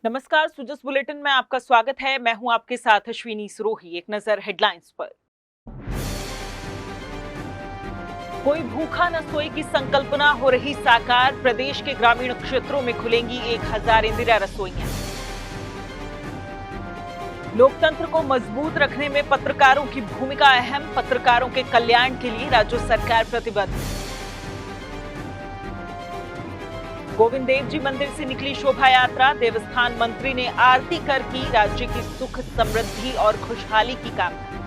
नमस्कार, सुजस बुलेटिन में आपका स्वागत है। मैं हूं आपके साथ अश्विनी सरोही। एक नजर हेडलाइंस पर। कोई भूखा न सोए की संकल्पना हो रही साकार। प्रदेश के ग्रामीण क्षेत्रों में खुलेंगी 1000 इंदिरा रसोइयां। लोकतंत्र को मजबूत रखने में पत्रकारों की भूमिका अहम। पत्रकारों के कल्याण के लिए राज्य सरकार प्रतिबद्ध। गोविंद देव जी मंदिर से निकली शोभा यात्रा। देवस्थान मंत्री ने आरती कर की राज्य की सुख समृद्धि और खुशहाली की कामना।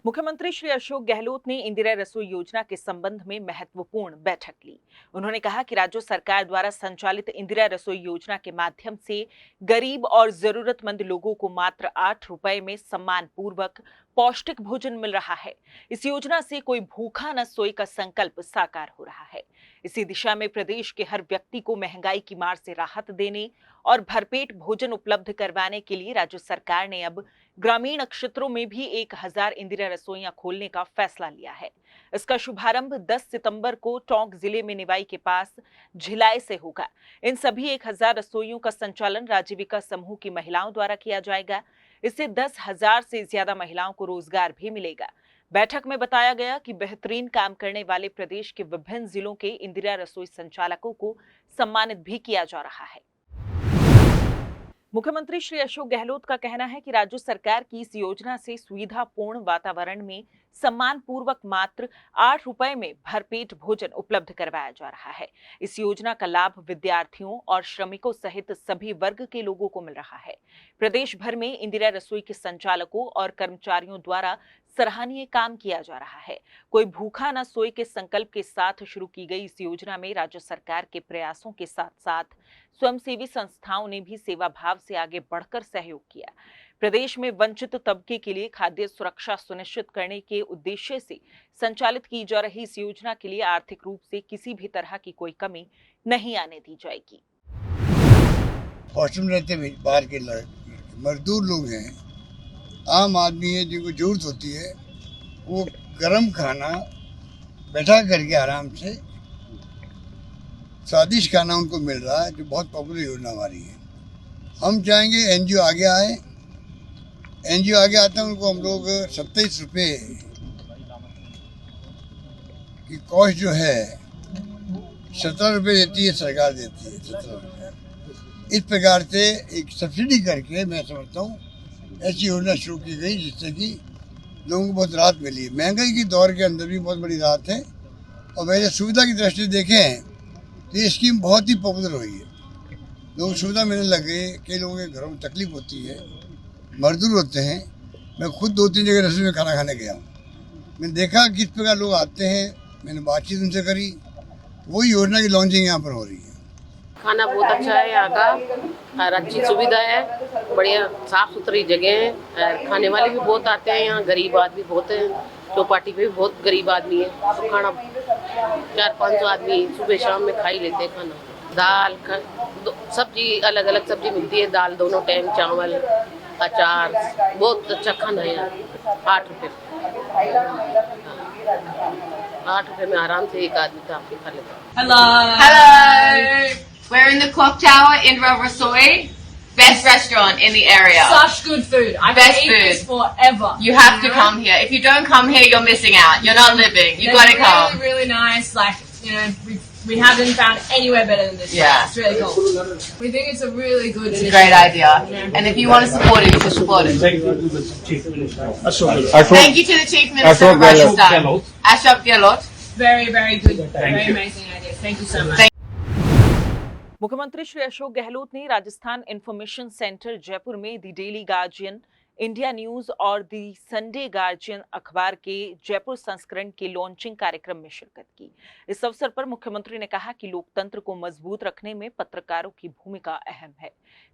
मुख्यमंत्री श्री अशोक गहलोत ने इंदिरा रसोई योजना के संबंध में महत्वपूर्ण बैठक ली। उन्होंने कहा कि राज्य सरकार द्वारा संचालित इंदिरा रसोई योजना के माध्यम से गरीब और जरूरतमंद लोगों को मात्र 8 रुपए में सम्मान पूर्वक पौष्टिक भोजन मिल रहा है। इस योजना से कोई भूखा न सोए का संकल्प साकार हो रहा है। इसी दिशा में प्रदेश के हर व्यक्ति को महंगाई की मार से राहत देने और भरपेट भोजन उपलब्ध करवाने के लिए राज्य सरकार ने अब ग्रामीण क्षेत्रों में भी 1000 इंदिरा रसोइयां खोलने का फैसला लिया है। इसका शुभारंभ 10 सितंबर को टोंक जिले में निवाई के पास झिलाए से होगा। इन सभी 1000 रसोइयों का संचालन राजीविका समूह की महिलाओं द्वारा किया जाएगा। इससे 10,000 से ज्यादा महिलाओं को रोजगार भी मिलेगा। बैठक में बताया गया कि बेहतरीन काम करने वाले प्रदेश के विभिन्न जिलों के इंदिरा रसोई संचालकों को सम्मानित भी किया जा रहा है। मुख्यमंत्री श्री अशोक गहलोत का कहना है कि राज्य सरकार की इस योजना से सुविधापूर्ण वातावरण में सम्मान पूर्वक मात्र 8 रुपए में भरपेट भोजन उपलब्ध करवाया जा रहा है। इस योजना का लाभ विद्यार्थियों और श्रमिकों सहित सभी वर्ग के लोगों को मिल रहा है। प्रदेश भर में इंदिरा रसोई के संचालकों और कर्मचारियों द्वारा सराहनीय काम किया जा रहा है। कोई भूखा न सोए के संकल्प के साथ शुरू की गई इस योजना में राज्य सरकार के प्रयासों के साथ साथ स्वयंसेवी संस्थाओं ने भी सेवा भाव से आगे बढ़कर सहयोग किया। प्रदेश में वंचित तबके के लिए खाद्य सुरक्षा सुनिश्चित करने के उद्देश्य से संचालित की जा रही इस योजना के लिए आर्थिक रूप से किसी भी तरह की कोई कमी नहीं आने दी जाएगी। हॉस्टल में रहते हैं बाहर के मजदूर लोग हैं, आम आदमी है जिनको जरूरत होती है, वो गर्म खाना बैठा करके आराम से स्वादिष्ट खाना उनको मिल रहा है, जो बहुत पॉपुलर योजना हमारी है। हम चाहेंगे एनजीओ आगे आए। एनजीओ आगे आते हैं उनको हम लोग 27 रुपये की कॉस्ट जो है 17 रुपये देती है सरकार, देती है 17 रुपये। इस प्रकार से एक सब्सिडी करके मैं समझता हूँ ऐसी योजना शुरू की गई जिससे कि लोगों को बहुत राहत मिली। महंगाई की दौर के अंदर भी बहुत बड़ी राहत है। और वैसे सुविधा की दृष्टि से देखें तो ये स्कीम बहुत ही पॉपुलर हुई है। लोग सुविधा मिलने लगे। कई लोगों के घरों में तकलीफ होती है, मजदूर होते हैं। मैं खुद 2-3 जगह रसोई में खाना खाने गया हूँ। मैंने देखा किस प्रकार लोग आते हैं, मैंने बातचीत उनसे करी। वही योजना की लॉन्चिंग यहाँ पर हो रही है। खाना बहुत अच्छा है यहाँ का, हर अच्छी सुविधा है, बढ़िया साफ सुथरी जगह है। खाने वाले भी बहुत आते हैं यहाँ, गरीब आदमी बहुत हैं। चौपाटी पे भी बहुत गरीब आदमी है, तो खाना 400-500 आदमी सुबह शाम में खा ही लेते हैं खाना। दाल सब्जी, अलग अलग सब्जी मिलती है, दाल दोनों टाइम, चावल, अचार, बहुत अच्छा खाना है यहाँ। 8 रुपये 8 रुपये में आराम से एक आदमी काफी खा लेता है। Hello. We're in the Clock Tower, Indra Rasoi. Best restaurant in the area. Such good food. I Best can eat food. this forever. You have to come here. If you don't come here, you're missing out. You're not living. You They're gotta come. really, really nice. Like, you know, we haven't found anywhere better than this. Yeah. It's really cool. We think it's a really good It's a great idea. And if you want to support it, you should support it. Thank you to the Chief Minister. Thank you to the Chief Minister of Rajasthan, Ashok Gehlot. Very, very good. Very you. amazing idea. Thank you so much. मुख्यमंत्री श्री अशोक गहलोत ने Rajasthan information centre Jaipur में the daily guardian, India news और the Sunday guardian अखबार के जयपुर संस्करण के launching कार्यक्रम में शिरकत की। इस अवसर पर मुख्यमंत्री ने कहा कि लोकतंत्र को मजबूत रखने में पत्रकारों की भूमिका अहम है।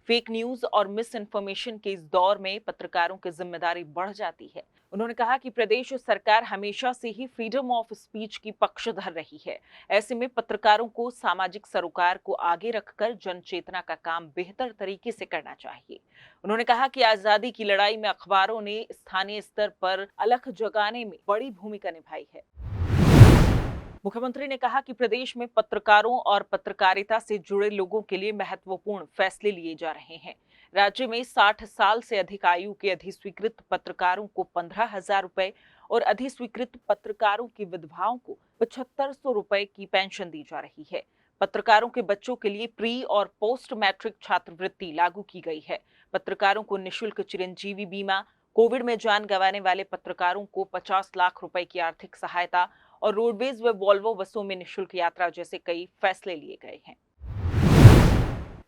फेक न्यूज और मिस इन्फॉर्मेशन के इस दौर में पत्रकारों की जिम्मेदारी बढ़ जाती है। उन्होंने कहा कि प्रदेश सरकार हमेशा से ही फ्रीडम ऑफ स्पीच की पक्षधर रही है। ऐसे में पत्रकारों को सामाजिक सरोकार को आगे रखकर जन चेतना का काम बेहतर तरीके से करना चाहिए। उन्होंने कहा कि आजादी की लड़ाई में अखबारों ने स्थानीय स्तर पर अलख जगाने में बड़ी भूमिका निभाई है। मुख्यमंत्री ने कहा कि प्रदेश में पत्रकारों और पत्रकारिता से जुड़े लोगों के लिए महत्वपूर्ण फैसले लिए जा रहे हैं। राज्य में 60 साल से अधिक आयु के अधिस्वीकृत पत्रकारों को 15,000 रुपए और अधिस्वीकृत पत्रकारों की विधवाओं को 7,500 रुपए की पेंशन दी जा रही है। पत्रकारों के बच्चों के लिए प्री और पोस्ट मैट्रिक छात्रवृत्ति लागू की गई है। पत्रकारों को निःशुल्क चिरंजीवी बीमा, कोविड में जान गंवाने वाले पत्रकारों को 50 लाख रुपए की आर्थिक सहायता और रोडवेज व वॉल्वो बसों में निःशुल्क यात्रा जैसे कई फैसले लिए गए हैं।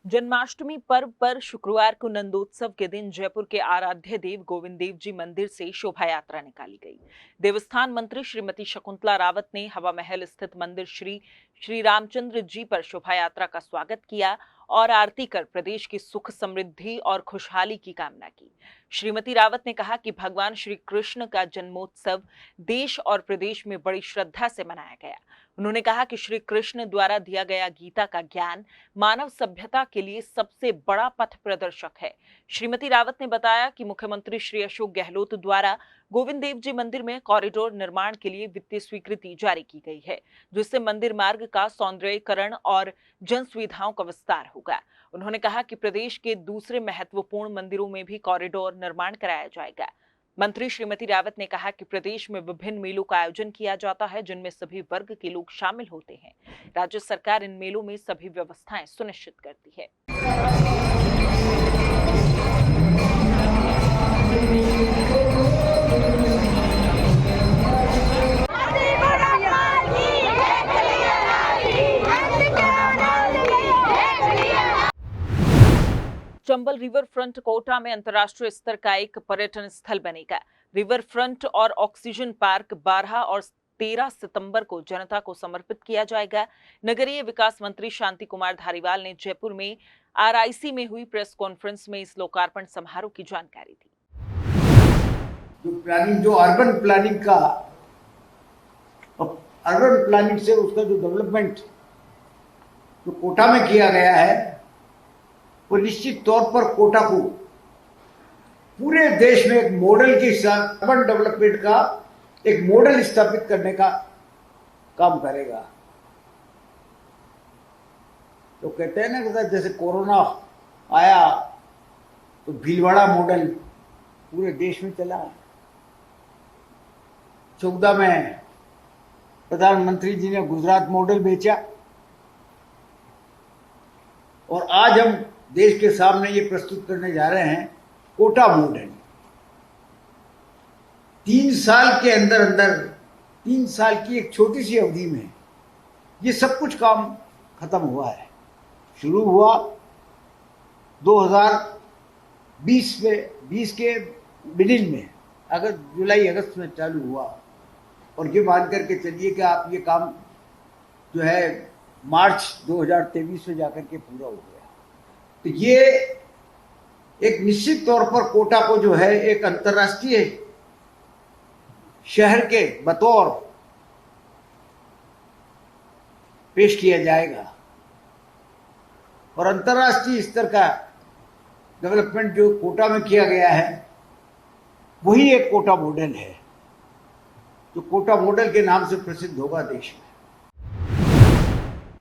जन्माष्टमी पर्व पर शुक्रवार को नंदोत्सव के दिन जयपुर के आराध्य देव गोविंद देव जी मंदिर से शोभा यात्रा निकाली गई। देवस्थान मंत्री श्रीमती शकुंतला रावत ने हवा महल स्थित मंदिर श्री रामचंद्र जी पर शोभा यात्रा का स्वागत किया और आरती कर प्रदेश की सुख समृद्धि और खुशहाली की कामना की। श्रीमती रावत ने कहा कि भगवान श्री कृष्ण का जन्मोत्सव देश और प्रदेश में बड़ी श्रद्धा से मनाया गया। उन्होंने कहा कि श्री कृष्ण द्वारा दिया गया गीता का ज्ञान मानव सभ्यता के लिए सबसे बड़ा पथ प्रदर्शक है। श्रीमती रावत ने बताया कि मुख्यमंत्री श्री अशोक गहलोत द्वारा गोविंद देव जी मंदिर में कॉरिडोर निर्माण के लिए वित्तीय स्वीकृति जारी की गई है, जिससे मंदिर मार्ग का सौंदर्यीकरण और जन सुविधाओं का विस्तार होगा। उन्होंने कहा कि प्रदेश के दूसरे महत्वपूर्ण मंदिरों में भी कॉरिडोर निर्माण कराया जाएगा। मंत्री श्रीमती रावत ने कहा कि प्रदेश में विभिन्न मेलों का आयोजन किया जाता है, जिनमें सभी वर्ग के लोग शामिल होते हैं। राज्य सरकार इन मेलों में सभी व्यवस्थाएं सुनिश्चित करती है। चंबल रिवर फ्रंट कोटा में अंतर्राष्ट्रीय स्तर का एक पर्यटन स्थल बनेगा। रिवर फ्रंट और ऑक्सीजन पार्क 12 और 13 सितंबर को जनता को समर्पित किया जाएगा। नगरीय विकास मंत्री शांति कुमार धारीवाल ने जयपुर में आरआईसी में हुई प्रेस कॉन्फ्रेंस में इस लोकार्पण समारोह की जानकारी दी। जो अर्बन प्लानिंग से उसका जो डेवलपमेंट जो कोटा में किया गया है, वो निश्चित तौर पर कोटा को पूरे देश में एक मॉडल के साथ अर्बन डेवलपमेंट का एक मॉडल स्थापित करने का काम करेगा। तो कहते हैं ना कि जैसे कोरोना आया तो भीलवाड़ा मॉडल पूरे देश में चला। 14 में प्रधानमंत्री जी ने गुजरात मॉडल बेचा और आज हम देश के सामने ये प्रस्तुत करने जा रहे हैं कोटा मॉडल। 3 साल के अंदर 3 साल की एक छोटी सी अवधि में ये सब कुछ काम खत्म हुआ है। शुरू हुआ 2020 में, 20 के मिडिल में, जुलाई अगस्त में चालू हुआ और ये मान करके चलिए कि आप ये काम जो है मार्च 2023 में जाकर के पूरा हो गया। तो ये एक निश्चित तौर पर कोटा को जो है एक अंतर्राष्ट्रीय शहर के बतौर पेश किया जाएगा और अंतर्राष्ट्रीय स्तर का डेवलपमेंट जो कोटा में किया गया है वही एक कोटा मॉडल है, जो कोटा मॉडल के नाम से प्रसिद्ध होगा देश में।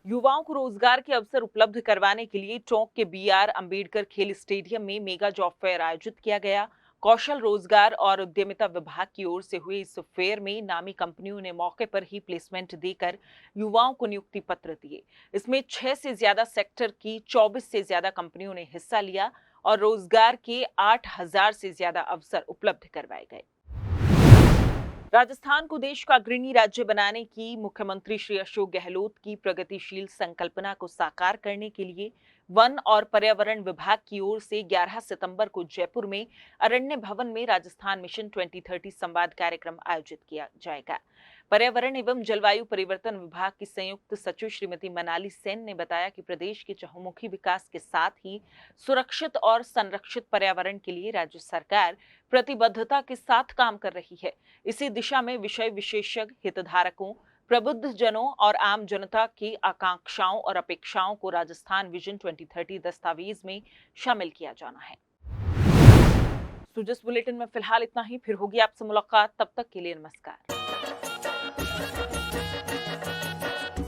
युवाओं को रोजगार के अवसर उपलब्ध करवाने के लिए टोंक के BR अंबेडकर खेल स्टेडियम में मेगा जॉब फेयर आयोजित किया गया। कौशल रोजगार और उद्यमिता विभाग की ओर से हुए इस फेयर में नामी कंपनियों ने मौके पर ही प्लेसमेंट देकर युवाओं को नियुक्ति पत्र दिए। इसमें 6 से ज्यादा सेक्टर की 24 से ज्यादा कंपनियों ने हिस्सा लिया और रोजगार के 8,000 से ज्यादा अवसर उपलब्ध करवाए गए। राजस्थान को देश का अग्रणी राज्य बनाने की मुख्यमंत्री श्री अशोक गहलोत की प्रगतिशील संकल्पना को साकार करने के लिए वन और पर्यावरण विभाग की ओर से 11 सितंबर को जयपुर में अरण्य भवन में राजस्थान मिशन 2030 संवाद कार्यक्रम आयोजित किया जाएगा। पर्यावरण एवं जलवायु परिवर्तन विभाग की संयुक्त सचिव श्रीमती मनाली सेन ने बताया कि प्रदेश के चहुमुखी विकास के साथ ही सुरक्षित और संरक्षित पर्यावरण के लिए राज्य सरकार प्रतिबद्धता के साथ काम कर रही है। इसी दिशा में विषय विशेषज्ञ, हितधारकों, प्रबुद्ध जनों और आम जनता की आकांक्षाओं और अपेक्षाओं को राजस्थान विजन 2030 दस्तावेज में शामिल किया जाना है। सुजस बुलेटिन में फिलहाल इतना ही, फिर होगी आपसे मुलाकात, तब तक के लिए नमस्कार।